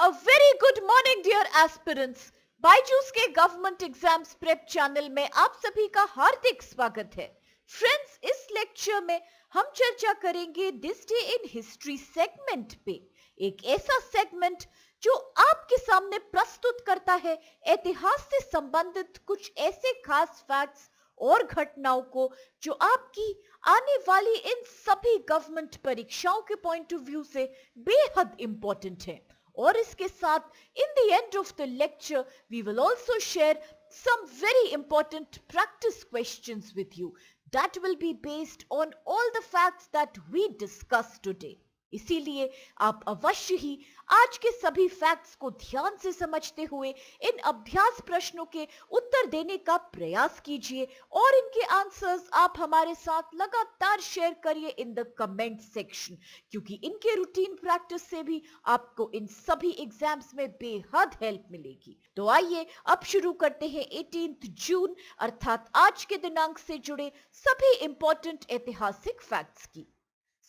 A very good morning dear aspirants. Byju's के government exams prep channel में आप सभी का हार्दिक स्वागत है। फ्रेंड्स, इस लेक्चर में हम चर्चा करेंगे this day in history segment पे। एक ऐसा सेगमेंट जो आपके सामने प्रस्तुत करता है इतिहास से संबंधित कुछ ऐसे खास फैक्ट्स और घटनाओं को जो आपकी आने वाली इन सभी गवर्नमेंट परीक्षाओं के पॉइंट ऑफ व्यू से बेहद इंपॉर्टेंट है। और इसके साथ in the end of the lecture we will also share some very important practice questions with you that will be based on all the facts that we discussed today. इसीलिए आप अवश्य ही आज के सभी फैक्ट्स को ध्यान से समझते हुए इन अभ्यास प्रश्नों के उत्तर देने का प्रयास कीजिए और इनके आंसर्स आप हमारे साथ लगातार शेयर करिए इन द कमेंट सेक्शन, क्योंकि इनके रूटीन प्रैक्टिस से भी आपको इन सभी एग्जाम्स में बेहद हेल्प मिलेगी। तो आइए अब शुरू करते हैं 18 जून अर्थात आज के दिनांक से जुड़े सभी इंपॉर्टेंट ऐतिहासिक फैक्ट्स की।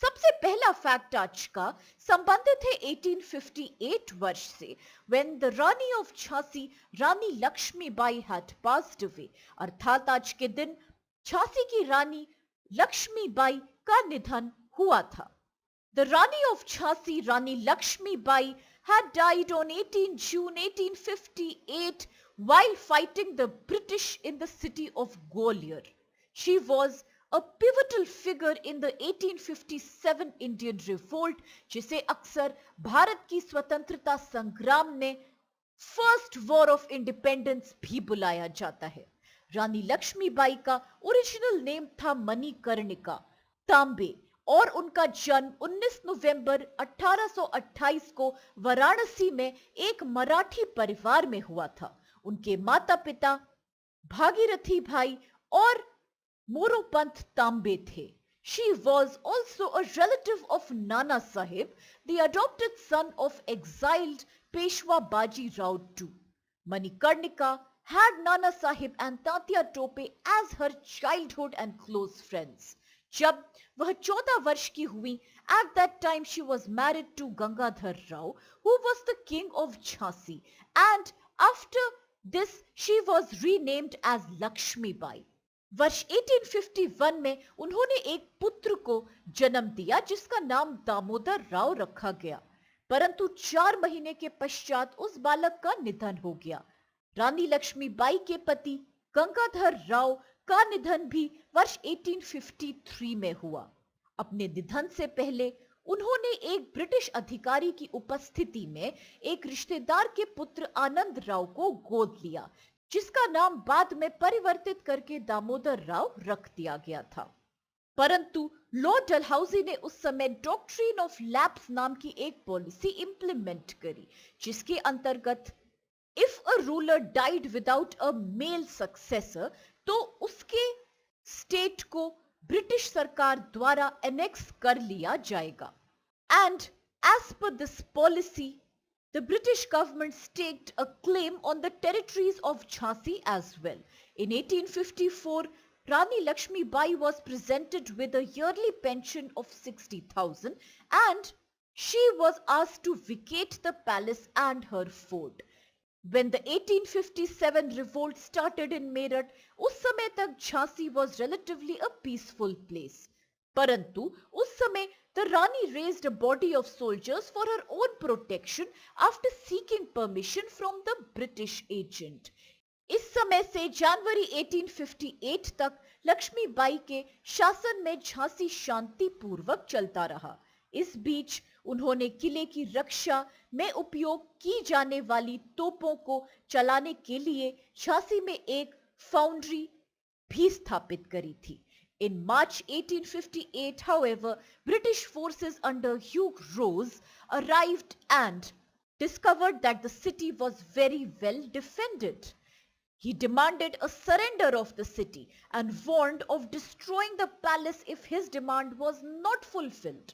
सबसे पहला फैक्ट आज का संबंधित है 1858 वर्ष से, when the Rani of Jhansi Rani Lakshmibai had passed away, अर्थात आज के दिन झांसी की रानी लक्ष्मीबाई का निधन हुआ था। The Rani of Jhansi, Rani Lakshmibai, had died on 18 June 1858 while fighting the British in the city of Gwalior. She was a pivotal figure in the 1857 Indian Revolt, जिसे अक्सर भारत की स्वतंत्रता संग्राम में फर्स्ट वॉर ऑफ इंडिपेंडेंस भी बुलाया जाता है। रानी लक्ष्मीबाई का ओरिजिनल नेम था मणिकर्णिका तांबे और उनका जन्म 19 नवंबर 1828 को वाराणसी में एक मराठी परिवार में हुआ था। उनके माता पिता भागीरथी भाई और मोरोपंत तांबे थे। She was also a relative of Nana Sahib, the adopted son of exiled Peshwa Baji Rao II. Manikarnika had Nana Sahib and Tatya Tope as her childhood and close friends. जब वह 14 वर्ष की हुई, at that time she was married to Gangadhar Rao, who was the king of Jhansi, and after this she was renamed as Lakshmi Bai. वर्ष 1851 में उन्होंने एक पुत्र को जन्म दिया जिसका नाम दामोदर राव रखा गया, परंतु 4 महीने के पश्चात उस बालक का निधन हो गया। रानी लक्ष्मीबाई के पति गंगाधर राव का निधन भी वर्ष 1853 में हुआ। अपने निधन से पहले उन्होंने एक ब्रिटिश अधिकारी की उपस्थिति में एक रिश्तेदार के पुत्र आनंद राव को गोद लिया, जिसका नाम बाद में परिवर्तित करके दामोदर राव रख दिया गया था। परंतु लॉर्ड डलहौजी ने उस समय डॉक्ट्रिन ऑफ लैप्स नाम की एक पॉलिसी इंप्लीमेंट करी, जिसके अंतर्गत if a ruler died without a male successor तो उसके स्टेट को ब्रिटिश सरकार द्वारा एनेक्स कर लिया जाएगा। And as per this policy the British government staked a claim on the territories of Jhansi as well. In 1854, Rani Lakshmi Bai was presented with a yearly pension of 60,000 and she was asked to vacate the palace and her fort. When the 1857 revolt started in Meerut, उस समय तक Jhansi was relatively a peaceful place. परंतु उस समय the Rani raised a body of soldiers for her own protection after seeking permission from the British agent. इस समय से जनवरी 1858 तक लक्ष्मीबाई के शासन में झांसी शांतिपूर्वक चलता रहा। इस बीच उन्होंने किले की रक्षा में उपयोग की जाने वाली तोपों को चलाने के लिए झांसी में एक फाउंड्री भी स्थापित करी थी। In March 1858, however, British forces under Hugh Rose arrived and discovered that the city was very well defended. He demanded a surrender of the city and warned of destroying the palace if his demand was not fulfilled.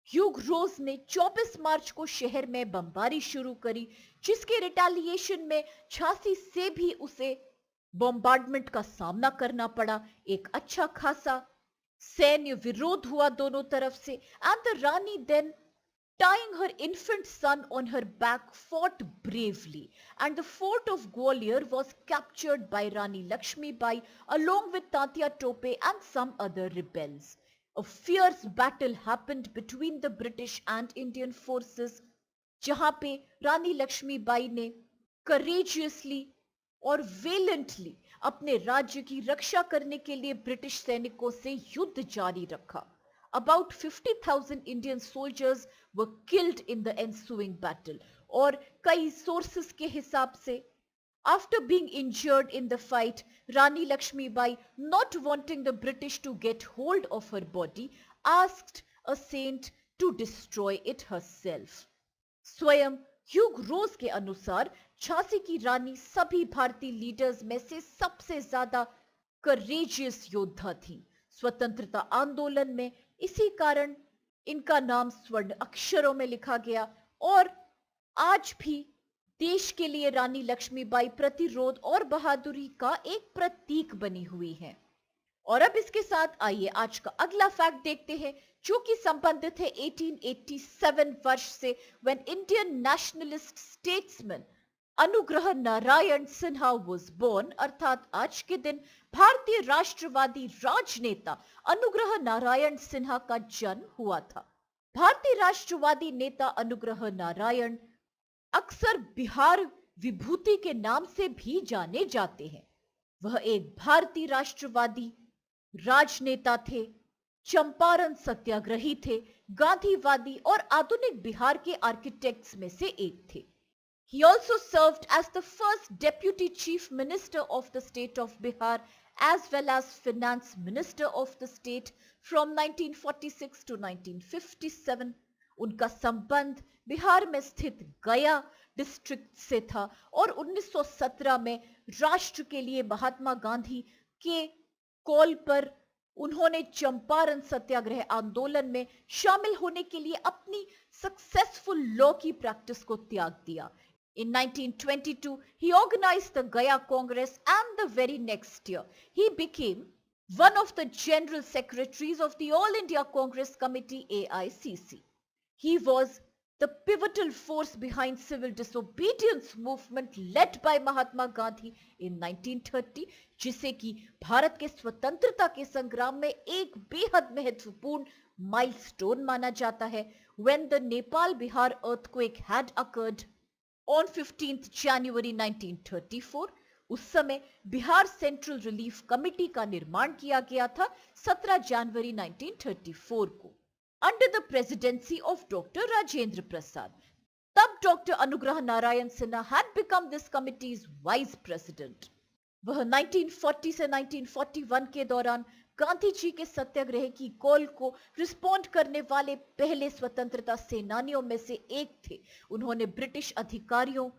Hugh Rose ने 24 मार्च को शहर में बमबारी शुरू करी, जिसके retaliation में झांसी से भी उसे बॉम्बार्डमेंट का सामना करना पड़ा। एक अच्छा खासा सैन्य विरोध हुआ दोनों तरफ से, and the Rani then tying her infant son on her back, fought bravely, and the fort of Gwalior was captured by Rani Lakshmi Bai along with Tatya Tope and some other rebels. A fierce battle happened between the British and Indian forces, जहां पे रानी लक्ष्मीबाई ने courageously और valiantly अपने राज्य की रक्षा करने के लिए ब्रिटिश सैनिकों से युद्ध जारी रखा. About 50,000 Indian soldiers were killed in the ensuing battle. और कई sources के हिसाब से after being injured in the fight, Rani Lakshmibai, not wanting the British to get hold of her body, asked a saint to destroy it herself. स्वयं Hugh रोज के अनुसार झांसी की रानी सभी भारतीय लीडर्स में से सबसे ज्यादा करेजियस योद्धा थी स्वतंत्रता आंदोलन में. इसी कारण इनका नाम स्वर्ण अक्षरों में लिखा गया और आज भी देश के लिए रानी लक्ष्मीबाई प्रतिरोध और बहादुरी का एक प्रतीक बनी हुई है. और अब इसके साथ आइए आज का अगला फैक्ट देखते हैं जो कि संबंधित है 1887 वर्ष से, when Indian nationalist statesman अनुग्रह नारायण सिन्हा was born. अर्थात आज के दिन भारतीय राष्ट्रवादी राजनेता अनुग्रह नारायण सिन्हा का जन्म हुआ था. भारतीय राष्ट्रवादी नेता अनुग्रह नारायण अक्सर बिहार विभूति के नाम से भी जाने जाते हैं. वह एक भारतीय राष्ट्रवादी राजनेता थे, चंपारण सत्याग्रही थे, गांधीवादी और आधुनिक बिहार के आर्किटेक्ट्स में से एक थे. He also served as the first deputy chief minister of the state of Bihar as well as finance minister of the state from 1946 to 1957. उनका संबंध बिहार में स्थित गया डिस्ट्रिक्ट से था और 1917 में राष्ट्र के लिए महात्मा गांधी के कॉल पर उन्होंने चंपारण सत्याग्रह आंदोलन में शामिल होने के लिए अपनी सक्सेसफुल लॉ की प्रैक्टिस को त्याग दिया. In 1922, he organized the Gaya Congress and the very next year, he became one of the general secretaries of the All India Congress Committee AICC. He was the pivotal force behind civil disobedience movement led by Mahatma Gandhi in 1930, जिसे कि भारत के स्वतंत्रता के संग्राम में एक बेहद महत्वपूर्ण माइलस्टोन माना जाता है. When the Nepal-Bihar earthquake had occurred on 15th January 1934, उस समय बिहार सेंट्रल रिलीफ कमेटी का निर्माण किया गया था 17 जनवरी 1934 को under the presidency of doctor Rajendra Prasad. तब doctor Anugrah Narayan Sinha had become this committee's vice president. वह 1940 से 1941 के दौरान गांधी जी के सत्याग्रह की कॉल को रिस्पॉन्ड करने वाले पहले स्वतंत्रता सेनानियों में से एक थे. उन्होंने ब्रिटिश अधिकारियों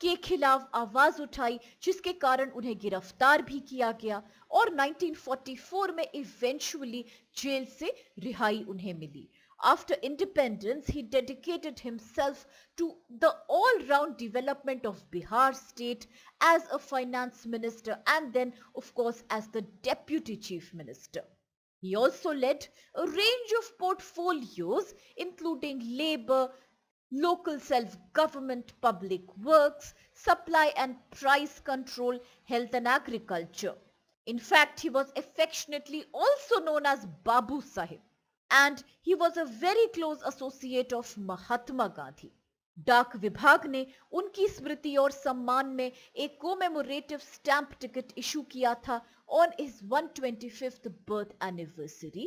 के खिलाफ आवाज उठाई जिसके कारण उन्हें गिरफ्तार भी किया गया और 1944 में इवेंचुअली जेल से रिहाई उन्हें मिली. After independence, he dedicated himself to the all-round development of Bihar state as a finance minister and then, of course, as the deputy chief minister. He also led a range of portfolios including labor, local self-government, public works, supply and price control, health and agriculture. In fact, he was affectionately also known as Babu Sahib. And he was a very close associate of Mahatma Gandhi. डाक विभाग ने उनकी स्मृति और सम्मान में एक commemorative stamp ticket issue किया था on his 125th birth anniversary.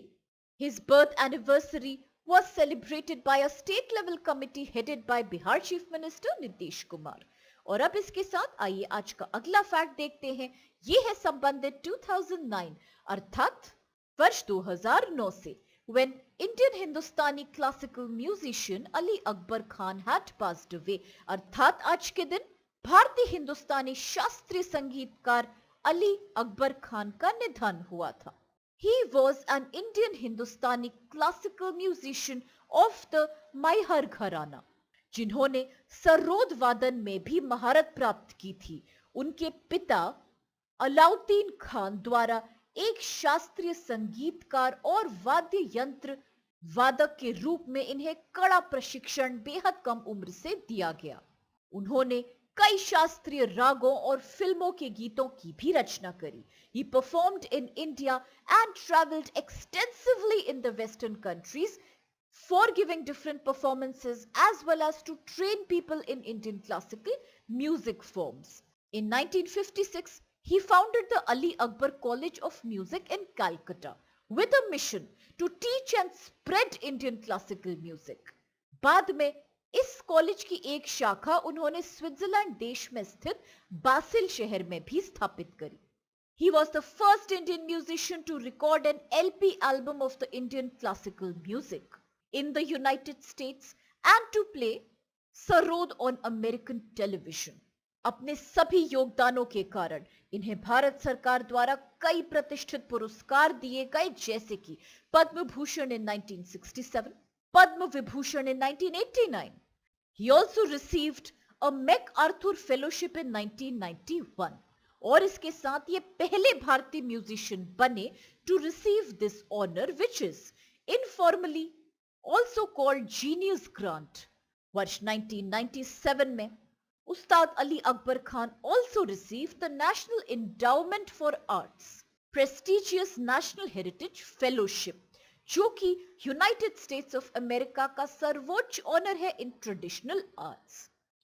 His birth anniversary was celebrated by a state level committee headed by Bihar Chief Minister Nitish Kumar. और अब इसके साथ आइए आज का अगला फैक्ट देखते हैं. ये है संबंधित 2009 अर्थात वर्ष 2009 से, when Indian Hindustani classical musician Ali Akbar Khan had passed away. अर्थात आज के दिन भारतीय हिंदुस्तानी शास्त्रीय संगीतकार अली अकबर खान का निधन हुआ था. He was an Indian Hindustani classical musician of the Maihar घराना, जिन्होंने सरोद वादन में भी महारत प्राप्त की थी. उनके पिता अलाउद्दीन खान द्वारा एक शास्त्रीय संगीतकार और वाद्य यंत्र वादक के रूप में इन्हें कड़ा प्रशिक्षण बेहद कम उम्र से दिया गया। उन्होंने कई शास्त्रीय रागों और फिल्मों के गीतों की भी रचना करी। He performed in India and traveled extensively in the Western countries for giving different performances as well as to train people in Indian classical music forms. In 1956, he founded the Ali Akbar College of Music in Calcutta with a mission to teach and spread Indian classical music. बाद में इस college की एक शाखा उन्होंने Switzerland देश में स्थित बासिल शहर में भी स्थापित करी। He was the first Indian musician to record an LP album of the Indian classical music in the United States and to play Sarod on American television. अपने सभी योगदानों के कारण इन्हें भारत सरकार द्वारा कई प्रतिष्ठित पुरस्कार दिए गए, जैसे कि Padma Bhushan in 1967, Padma Vibhushan in 1989. He also received a MacArthur Fellowship in 1991. और इसके साथ ये पहले भारतीय म्यूजिशियन बने to receive this honor, which is informally also called Genius Grant. वर्ष 1997 में उस्ताद Ali Akbar Khan also received the National Endowment for Arts prestigious National Heritage Fellowship, जो कि यूनाइटेड स्टेट्स ऑफ अमेरिका का सर्वोच्च ऑनर है इन ट्रेडिशनल आर्ट्स।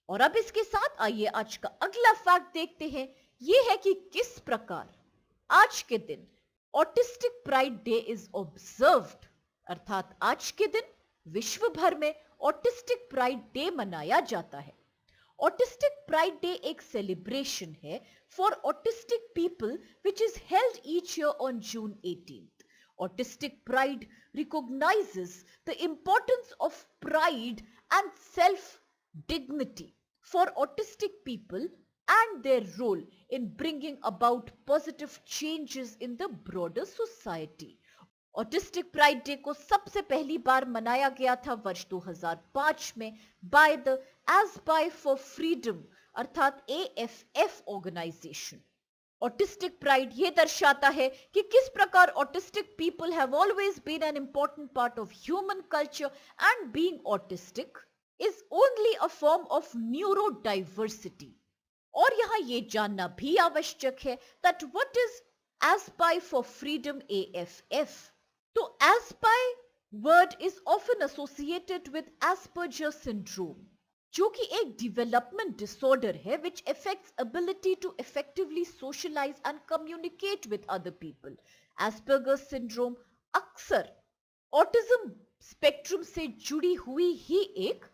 और अब इसके साथ आइए आज का अगला फैक्ट देखते हैं। यह है कि किस प्रकार आज के दिन autistic pride day is observed, अर्थात आज के दिन विश्व भर में ऑटिस्टिक प्राइड डे मनाया जाता है। ऑटिस्टिक प्राइड डे एक सेलिब्रेशन है for autistic people which is held each year on June 18th. Autistic pride recognizes the importance of pride and self-dignity for autistic people and their role in bringing about positive changes in the broader society. Autistic Pride Day को सबसे पहली बार मनाया गया था वर्ष 2005 में by the Aspire for Freedom अर्थात AFF organization. Autistic pride ये दर्शाता है कि किस प्रकार autistic people have always been an important part of human culture and being autistic is only a form of neuro diversity. और यहां ये जानना भी आवश्यक है that what is aspire for freedom AFF। तो aspire word is often associated with Asperger syndrome, जो कि एक डेवलपमेंट डिसऑर्डर है which affects ability to effectively socialize and communicate with other people. Asperger's syndrome अक्सर ऑटिज्म स्पेक्ट्रम से जुड़ी हुई ही एक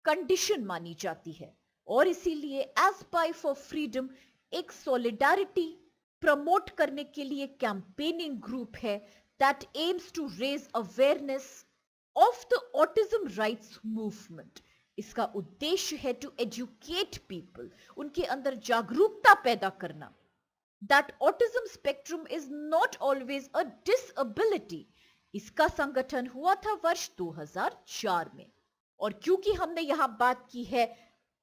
कंडीशन मानी जाती है और इसीलिए एस्पायर फॉर फ्रीडम एक सॉलिडारिटी प्रमोट करने के लिए कैंपेनिंग ग्रुप है that aims to raise awareness of the autism rights movement. इसका उद्देश्य है टू एजुकेट पीपल, उनके अंदर जागरूकता पैदा करना that autism spectrum is not always a disability. इसका संगठन हुआ था वर्ष 2004 में। और क्योंकि हमने यहां बात की है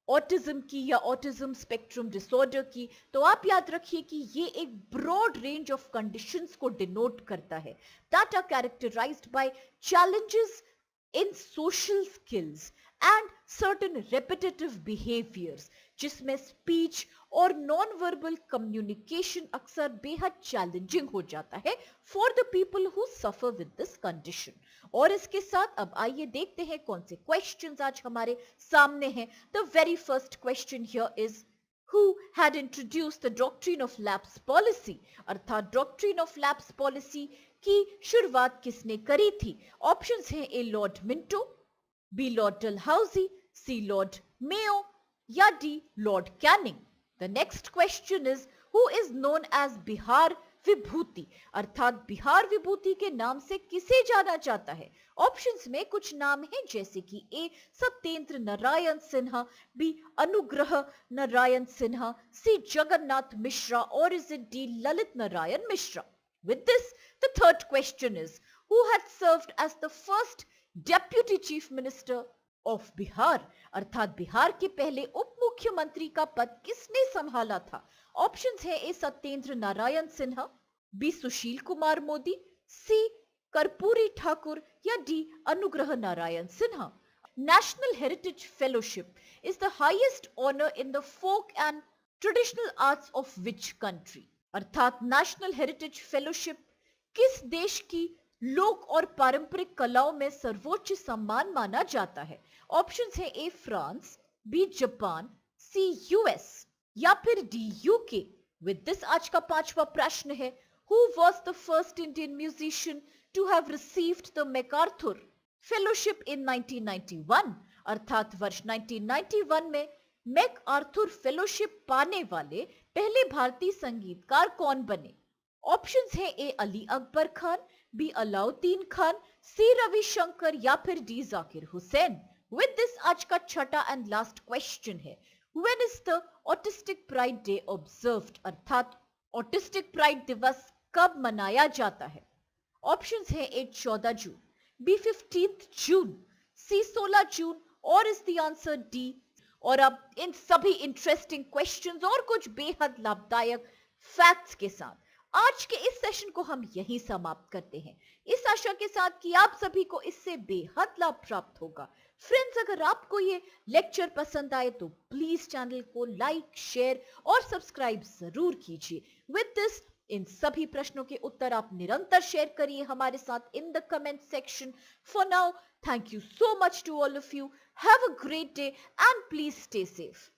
ऑटिज्म की या ऑटिज्म स्पेक्ट्रम डिसऑर्डर की, तो आप याद रखिए कि ये एक ब्रॉड रेंज ऑफ कंडीशंस को डिनोट करता है that are characterized by challenges in social skills and certain repetitive behaviors, जिसमें स्पीच और नॉन वर्बल कम्युनिकेशन अक्सर बेहद चैलेंजिंग हो जाता है for the people who suffer with this condition. और इसके साथ अब आइए देखते हैं कौन से क्वेश्चंस आज हमारे सामने हैं। The very first question here is who had introduced the doctrine of lapse policy, अर्थात डॉक्ट्रिन ऑफ लैप्स पॉलिसी की शुरुआत किसने करी थी? ऑप्शंस हैं A lord Minto, B lord Dalhousie, C lord Mayo या D lord Canning. The next question is who is known as Bihar Vibhuti, अर्थात बिहार विभूति के नाम से किसे जाना जाता है? ऑप्शंस में कुछ नाम हैं जैसे कि ए सत्येंद्र नारायण सिन्हा, बी अनुग्रह नारायण सिन्हा, सी जगन्नाथ मिश्रा और is it D Lalit Narayan Mishra. With this, the third question is, who had served as the first deputy chief minister of Bihar? अर्थात बिहार के पहले उप मुख्यमंत्री का पद किसने संभाला था? ऑप्शंस है ए सत्येंद्र नारायण सिन्हा, बी सुशील कुमार मोदी, सी कर्पूरी ठाकुर या डी अनुग्रह Narayan Sinha? National Heritage Fellowship is the highest honor in the folk and traditional arts of which country? अर्थात नेशनल हेरिटेज फेलोशिप किस देश की लोक और पारंपरिक कलाओं में सर्वोच्च सम्मान माना जाता है? ऑप्शंस है A France, B Japan, C US या फिर डी यूके। विद दिस आज का पांचवा प्रश्न है, who was the first Indian musician to have received the MacArthur fellowship in 1991? अर्थात वर्ष 1991 में मैक आर्थर फेलोशिप पाने वाले पहले भारतीय संगीतकार कौन बने? ऑप्शंस है ए अली अकबर खान, बी अलाउद्दीन खान, सी रविशंकर या फिर D Zakir Hussain. With this आज का छठा एंड लास्ट क्वेश्चन है, when is the autistic pride day observed? अर्थात ऑटिस्टिक प्राइड दिवस कब मनाया जाता है? ऑप्शंस है ए 14 जून, बी 15 जून, सी 16 जून और इज द आंसर डी। और अब इन सभी इंटरेस्टिंग क्वेश्चंस और कुछ बेहद लाभदायक फैक्ट्स के साथ आज के इस सेशन को हम यहीं समाप्त करते हैं, इस आशा के साथ कि आप सभी को इससे बेहद लाभ प्राप्त होगा। फ्रेंड्स, अगर आपको ये लेक्चर पसंद आए तो प्लीज चैनल को लाइक, शेयर और सब्सक्राइब जरूर कीजिए। विद दिस, इन सभी प्रश्नों के उत्तर आप निरंतर शेयर करिए हमारे साथ in the comment section. For now, thank you so much to all of you. Have a great day and please stay safe.